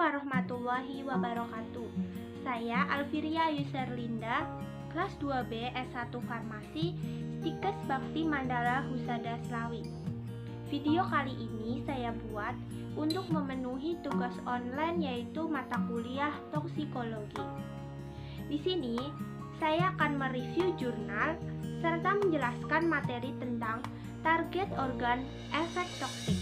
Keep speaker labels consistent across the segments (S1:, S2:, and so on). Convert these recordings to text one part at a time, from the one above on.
S1: warahmatullahi wabarakatuh. Saya Alfiria Yuserlinda, kelas 2B S1 Farmasi, Stikes Bakti Mandala Husada Slawi. Video kali ini saya buat untuk memenuhi tugas online yaitu mata kuliah toksikologi. Di sini saya akan mereview jurnal serta menjelaskan materi tentang target organ efek toksik.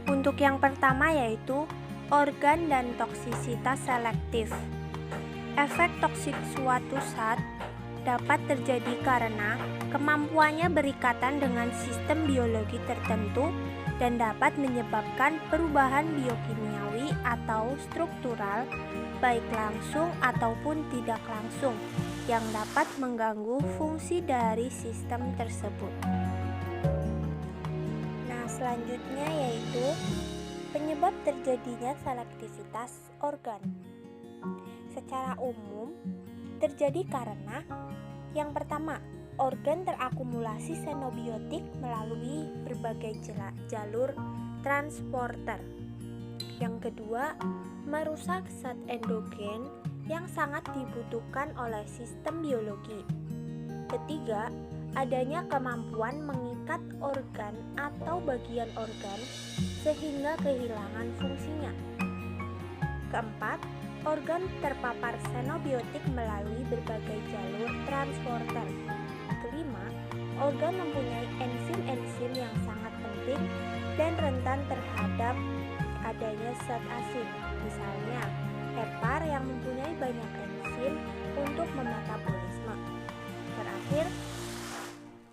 S1: Untuk yang pertama yaitu organ dan toksisitas selektif. Efek toksik suatu zat dapat terjadi karena kemampuannya berikatan dengan sistem biologi tertentu dan dapat menyebabkan perubahan biokimiawi atau struktural baik langsung ataupun tidak langsung yang dapat mengganggu fungsi dari sistem tersebut. Nah, selanjutnya yaitu penyebab terjadinya selektivitas organ. Secara umum terjadi karena yang pertama, organ terakumulasi xenobiotik melalui berbagai jalur transporter. Yang kedua, merusak zat endogen yang sangat dibutuhkan oleh sistem biologi. Ketiga, adanya kemampuan mengikat organ atau bagian organ sehingga kehilangan fungsinya. Keempat, organ terpapar xenobiotik melalui berbagai jalur transporter. Kelima, organ mempunyai enzim-enzim yang sangat penting dan rentan terhadap adanya zat asing, misalnya hepar yang mempunyai banyak enzim untuk memetabolisme. Terakhir,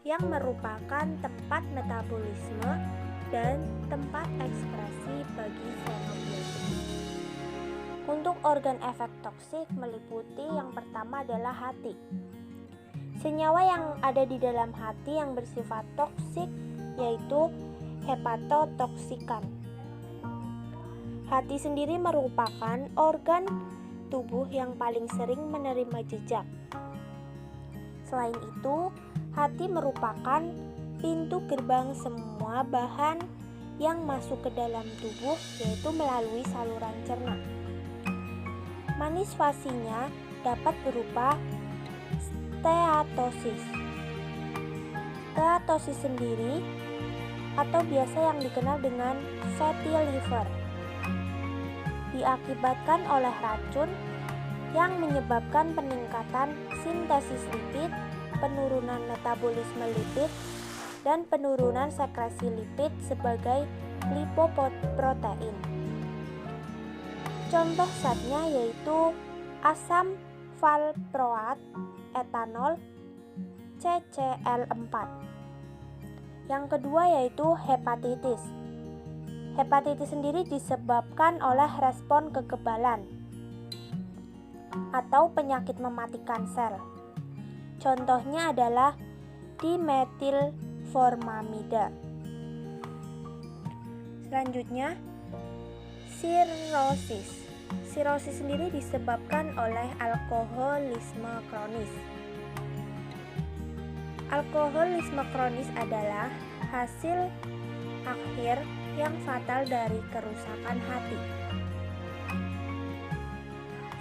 S1: yang merupakan tempat metabolisme dan tempat ekspresi bagi xenobiotik. Untuk organ efek toksik meliputi yang pertama adalah hati. Senyawa yang ada di dalam hati yang bersifat toksik yaitu hepatotoksikan. Hati sendiri merupakan organ tubuh yang paling sering menerima jejak. Selain itu, hati merupakan pintu gerbang semua bahan yang masuk ke dalam tubuh yaitu melalui saluran cerna. Manifestasinya dapat berupa steatosis. Steatosis sendiri atau biasa yang dikenal dengan fatty liver diakibatkan oleh racun yang menyebabkan peningkatan sintesis lipid, penurunan metabolisme lipid, dan penurunan sekresi lipid sebagai lipoprotein. Contoh zatnya yaitu asam valproat, etanol, CCl4. Yang kedua yaitu hepatitis. Hepatitis sendiri disebabkan oleh respon kekebalan atau penyakit mematikan sel. Contohnya adalah dimetilformamida. Selanjutnya, sirosis. Sirosis sendiri disebabkan oleh alkoholisme kronis. Alkoholisme kronis adalah hasil akhir yang fatal dari kerusakan hati.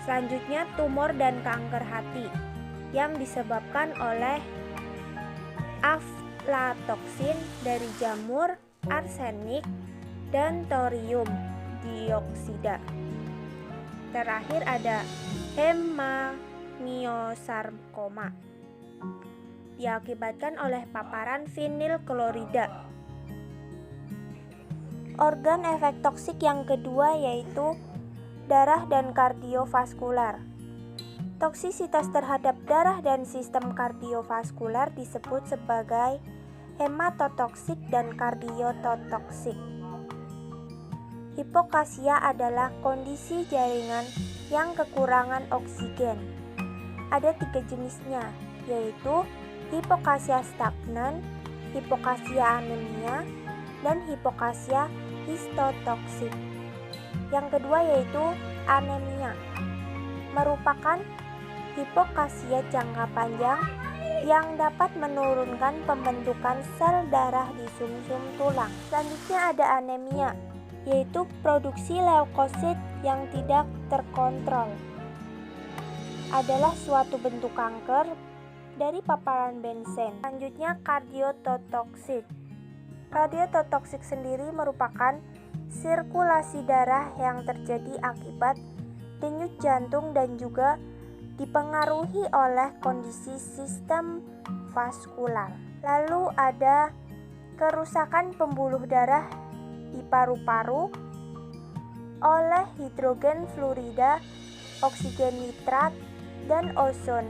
S1: Selanjutnya, tumor dan kanker hati yang disebabkan oleh aflatoksin dari jamur, arsenik, dan thorium dioksida. Terakhir ada hemangiosarkoma diakibatkan oleh paparan vinil klorida. Organ efek toksik yang kedua yaitu darah dan kardiovaskular. Toksisitas terhadap darah dan sistem kardiovaskular disebut sebagai hematotoksik dan kardiototoksik. Hipoksia adalah kondisi jaringan yang kekurangan oksigen. Ada 3 jenisnya, yaitu hipoksia stagnan, hipoksia anemia, dan hipoksia histotoksik. Yang kedua yaitu anemia, merupakan hipoksia jangka panjang yang dapat menurunkan pembentukan sel darah di sumsum tulang. Selanjutnya ada anemia. yaitu produksi leukosit yang tidak terkontrol. Adalah suatu bentuk kanker dari paparan benzen. Selanjutnya, kardiototoksik. Kardiototoksik sendiri merupakan sirkulasi darah yang terjadi akibat denyut jantung dan juga dipengaruhi oleh kondisi sistem vaskular. Lalu ada kerusakan pembuluh darah di paru-paru oleh hidrogen fluorida, oksigen nitrat, dan ozon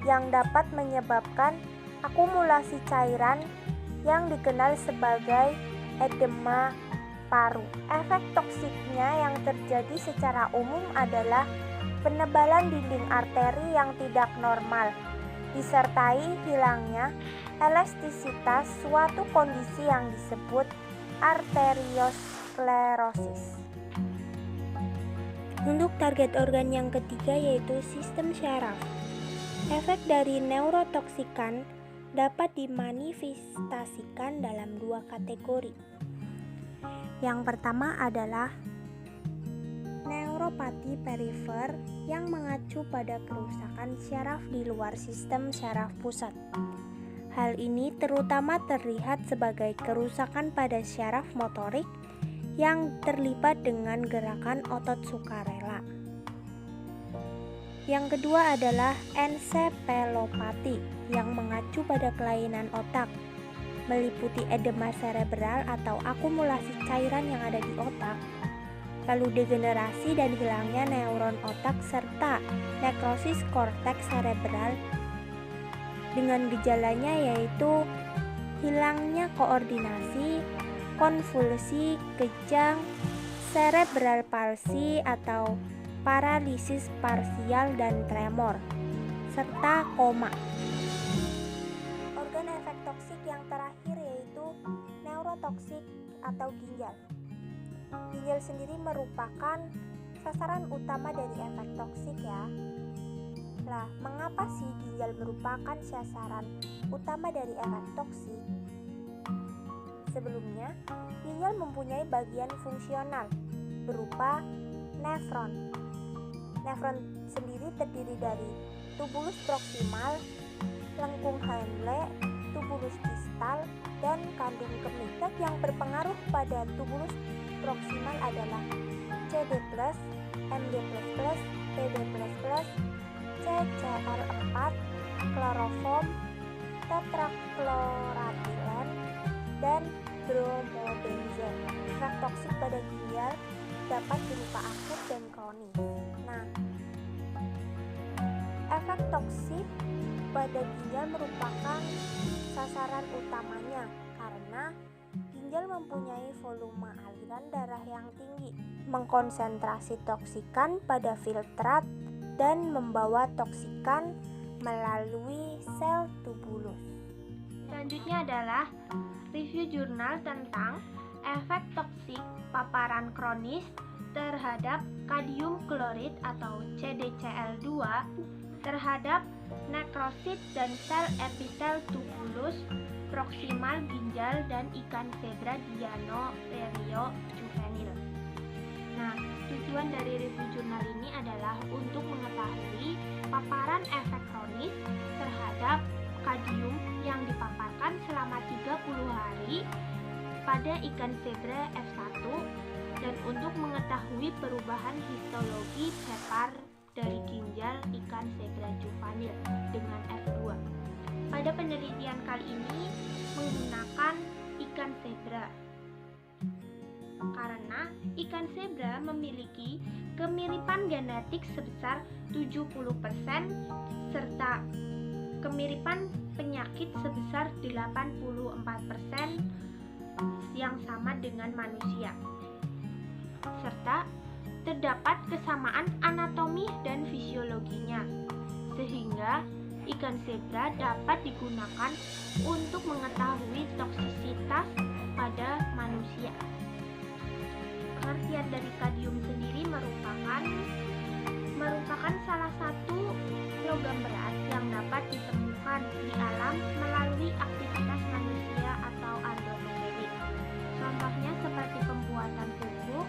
S1: yang dapat menyebabkan akumulasi cairan yang dikenal sebagai edema paru. Efek toksiknya yang terjadi secara umum adalah penebalan dinding arteri yang tidak normal, disertai hilangnya elastisitas, suatu kondisi yang disebut arteriosklerosis. Untuk target organ yang ketiga yaitu sistem syaraf. Efek dari neurotoksikan dapat dimanifestasikan dalam dua kategori. Yang pertama adalah neuropati perifer yang mengacu pada kerusakan syaraf di luar sistem syaraf pusat. Hal ini terutama terlihat sebagai kerusakan pada syaraf motorik yang terlibat dengan gerakan otot sukarela. Yang kedua adalah ensefalopati yang mengacu pada kelainan otak, meliputi edema serebral atau akumulasi cairan yang ada di otak, lalu degenerasi dan hilangnya neuron otak serta nekrosis korteks serebral dengan gejalanya yaitu hilangnya koordinasi, konvulsi, kejang, cerebral palsy atau paralisis parsial dan tremor, serta koma. Organ efek toksik yang terakhir yaitu neurotoksik atau ginjal. Ginjal sendiri merupakan sasaran utama dari efek toksik ya. Lah, mengapa sih ginjal merupakan sasaran utama dari efek toksik? Sebelumnya, ginjal mempunyai bagian fungsional berupa nefron. Nefron sendiri terdiri dari tubulus proksimal, lengkung Henle, tubulus distal, dan kandung kemih. Zat yang berpengaruh pada tubulus proksimal adalah CD+, MG++, PD++, CCl4, kloroform, tetrakloratilen, dan bromobenzen. Efek toksik pada ginjal dapat berupa akut dan kronis. Nah, efek toksik pada ginjal merupakan sasaran utamanya karena ginjal mempunyai volume aliran darah yang tinggi, mengkonsentrasi toksikan pada filtrat dan membawa toksikan melalui sel tubulus. Selanjutnya adalah review jurnal tentang efek toksik paparan kronis terhadap kadium klorid atau CDCl2 terhadap nekrosit dan sel epitel tubulus proksimal ginjal dan ikan zebra Dianotheria juvenile. Nah, tujuan dari review jurnal ini adalah untuk mengetahui paparan efek kronis terhadap kadium yang dipaparkan selama 30 hari pada ikan zebra F1 dan untuk mengetahui perubahan histologi hepar dari ginjal ikan zebra juvenile dengan F2. Pada penelitian kali ini menggunakan ikan zebra karena ikan zebra memiliki kemiripan genetik sebesar 70% serta kemiripan penyakit sebesar 84% yang sama dengan manusia, serta terdapat kesamaan anatomi dan fisiologinya, sehingga ikan zebra dapat digunakan untuk mengetahui toksisitas pada manusia. Pengertian dari kadium sendiri merupakan salah satu logam berat yang dapat ditemukan di alam melalui aktivitas manusia atau androgenik. Contohnya seperti pembuatan pupuk,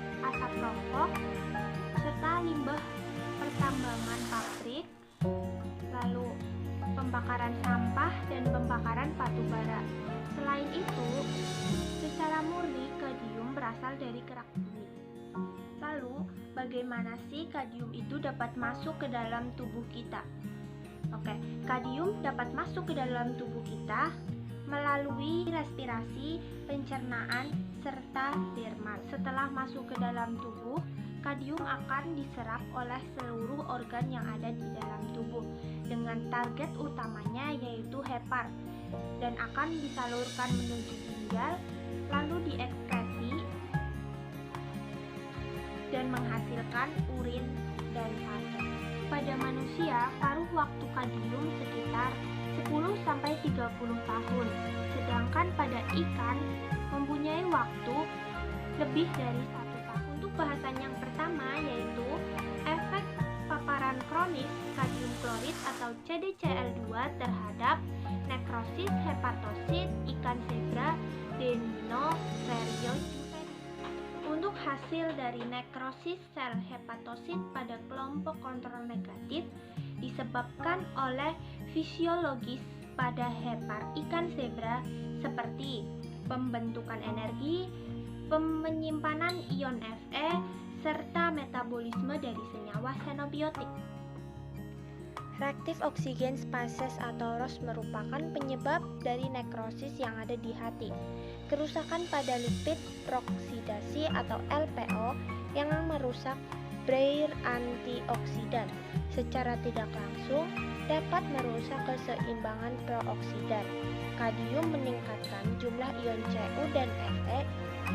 S1: batu bara. Selain itu, secara murni kadium berasal dari kerak bumi. Lalu, bagaimana sih kadium itu dapat masuk ke dalam tubuh kita? Oke, kadium dapat masuk ke dalam tubuh kita melalui respirasi, pencernaan, serta dermal. Setelah masuk ke dalam tubuh, kadium akan diserap oleh seluruh organ yang ada di dalam tubuh dengan target utamanya yaitu hepar dan akan disalurkan menuju ginjal, lalu diekskresi dan menghasilkan urin dan fase. Pada manusia, paruh waktu kadium sekitar 10-30 tahun, sedangkan pada ikan mempunyai waktu lebih dari 1 tahun. Untuk bahasan yang pertama yaitu efek paparan kronis kadium klorid atau CDCl2 terhadap nekrosis hepatosit ikan zebra Deinorerio juvenis. Untuk hasil dari nekrosis sel hepatosit pada kelompok kontrol negatif disebabkan oleh fisiologis pada hepar ikan zebra seperti pembentukan energi, penyimpanan ion Fe, serta metabolisme dari senyawa xenobiotik. Reaktif oksigen speses atau ROS merupakan penyebab dari nekrosis yang ada di hati. Kerusakan pada lipid proksidasi atau LPO yang merusak Bayer antioksidan secara tidak langsung dapat merusak keseimbangan prooksidan. Kadium meningkatkan jumlah ion Cu dan Fe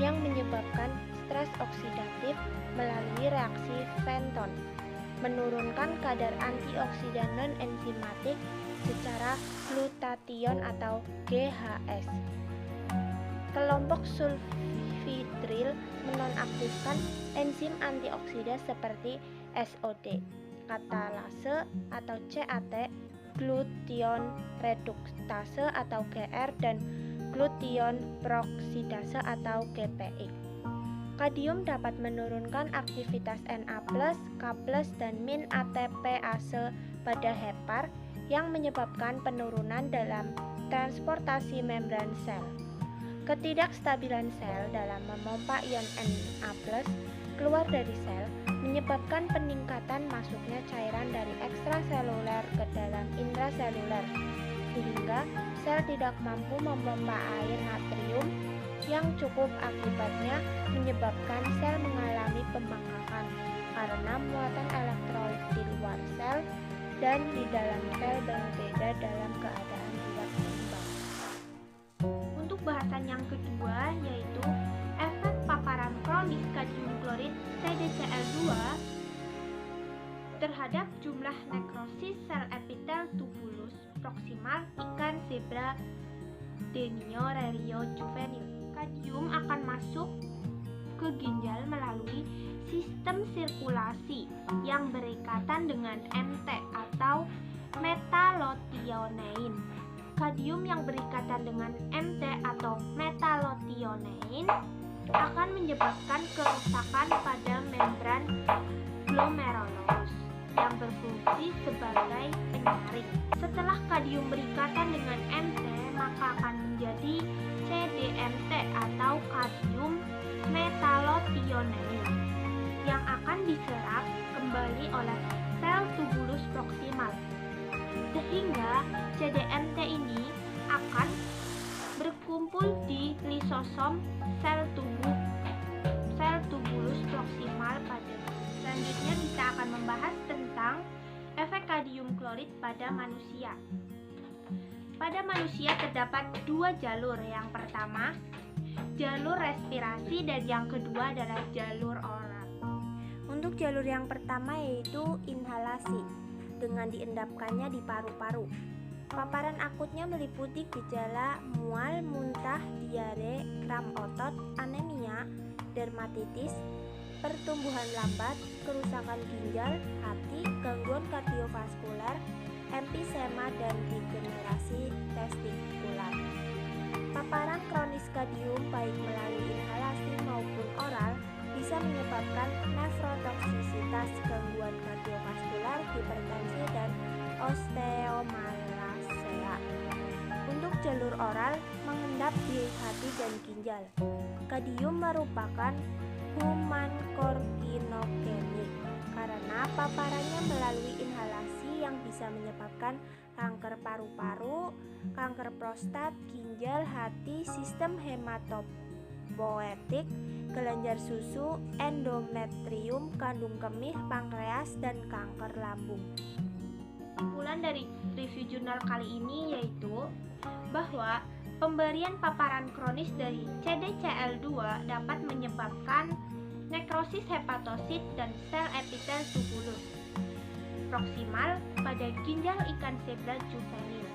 S1: yang menyebabkan stres oksidatif melalui reaksi Fenton, menurunkan kadar antioksidan non-enzimatik secara glutathione atau GHS. Kelompok sulfitril menonaktifkan enzim antioksidan seperti SOD, katalase atau CAT, glution reduktase atau GR, dan glution peroksidase atau GPX. Kadium dapat menurunkan aktivitas Na+, K+, dan min ATPase pada hepar yang menyebabkan penurunan dalam transportasi membran sel. Ketidakstabilan sel dalam memompa ion Na+ keluar dari sel menyebabkan peningkatan masuknya cairan dari ekstraseluler ke dalam intraseluler, sehingga sel tidak mampu memompa air natrium yang cukup, akibatnya menyebabkan sel mengalami pembengkakan karena muatan elektrolit di luar sel dan di dalam sel berbeda dalam keadaan tidak seimbang. Untuk bahasan yang kedua yaitu efek paparan kronis kadium klorid CDCl2 terhadap jumlah nekrosis sel epitel tubulus proksimal ikan zebra Deinorerio juvenis. Kadium akan masuk ke ginjal melalui sistem sirkulasi yang berikatan dengan MT atau metalothionein. Kadium yang berikatan dengan MT atau metalothionein akan menyebabkan kerusakan pada membran glomerulus yang berfungsi sebagai penyaring. Setelah kadium berikatan dengan MT, maka akan menjadi CDMT atau kadium metalothionein yang akan diserap kembali oleh sel tubulus proksimal, sehingga CDMT ini akan berkumpul di lisosom sel tubulus proksimal pada. Selanjutnya kita akan membahas tentang efek kadium klorid pada manusia. Pada manusia terdapat 2 jalur. Yang pertama, jalur respirasi, dan yang kedua adalah jalur oral. Untuk jalur yang pertama yaitu inhalasi, dengan diendapkannya di paru-paru. Paparan akutnya meliputi gejala mual, muntah, diare, kram otot, anemia, dermatitis, pertumbuhan lambat, kerusakan ginjal, hati, gangguan kardiovaskular, emfisema, dan degenerasi testikular. Paparan kronis kadium baik melalui inhalasi maupun oral bisa menyebabkan nefrotoksisitas, gangguan kardiovaskular, hipertensi, dan osteomalasea. Untuk jalur oral mengendap di hati dan ginjal. Kadium merupakan human carcinogenik karena paparannya melalui inhalasi yang bisa menyebabkan kanker paru-paru, kanker prostat, ginjal, hati, sistem hematopoietik, kelenjar susu, endometrium, kandung kemih, pankreas, dan kanker lambung. Kesimpulan dari review jurnal kali ini yaitu bahwa pemberian paparan kronis dari CDCl2 dapat menyebabkan nekrosis hepatosit dan sel epitel tubulus proksimal pada ginjal ikan zebra juvenil.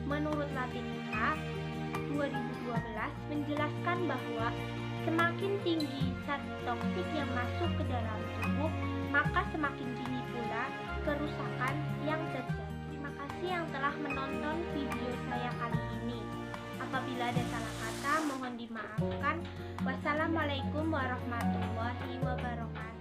S1: Menurut Latinika 2012 menjelaskan bahwa semakin tinggi zat toksik yang masuk ke dalam tubuh, maka semakin tinggi pula kerusakan yang terjadi. Terima kasih yang telah menonton video saya kali ini. Apabila ada salah kata, mohon dimaafkan. Wassalamualaikum warahmatullahi wabarakatuh.